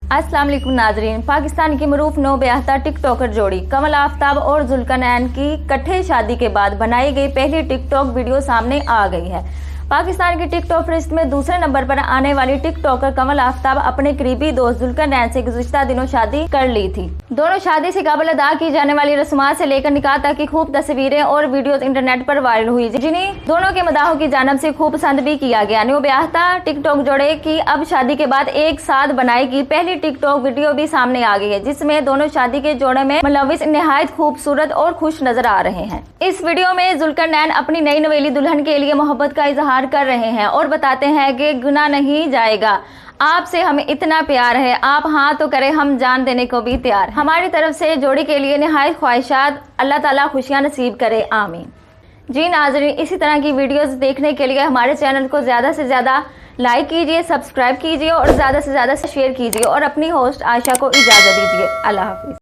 अस्सलाम वालेकुम नाजरीन। पाकिस्तान की मरूफ नौबयाहता टिकटॉकर जोड़ी कमल आफ्ताब और जुल्करनैन की इकट्ठे शादी के बाद बनाई गई पहली टिकटॉक वीडियो सामने आ गई है। पाकिस्तान की टिकटॉक फहरिस्त में दूसरे नंबर पर आने वाली टिकटॉकर कमल आफ्ताब अपने करीबी दोस्त जुल्करनैन से गुज़िश्ता दिनों शादी कर ली थी। दोनों शादी से काबिल अदा की जाने वाली रस्मात से लेकर निकाह तक की खूब तस्वीरें और वीडियोस इंटरनेट पर वायरल हुई, जिन्हें दोनों के मदाहों की जानब से खूब पसंद भी किया गया। नौबयाहता टिकटॉक जोड़े की अब शादी के बाद एक साथ बनाई गई पहली टिकटॉक वीडियो भी सामने आ गई है, जिसमें दोनों शादी के जोड़े में मुलव्विस निहायत खूबसूरत और खुश नजर आ रहे हैं। इस वीडियो में जुल्करनैन अपनी नई नवेली दुल्हन के लिए मोहब्बत का इजहार कर रहे हैं और बताते हैं कि गुनाह नहीं जाएगा, आपसे हमें इतना प्यार है, आप हाँ तो करें, हम जान देने को भी तैयार। हमारी तरफ से जोड़ी के लिए निहायत ख्वाहिशात, अल्लाह ताला खुशियां नसीब करे, आमीन। जी नाज़रीन, इसी तरह की वीडियोस देखने के लिए हमारे चैनल को ज़्यादा से ज़्यादा लाइक कीजिए, सब्सक्राइब कीजिए और ज़्यादा से ज़्यादा शेयर कीजिए और अपनी होस्ट आयशा को इजाज़त दीजिए। अल्लाह हाफिज़।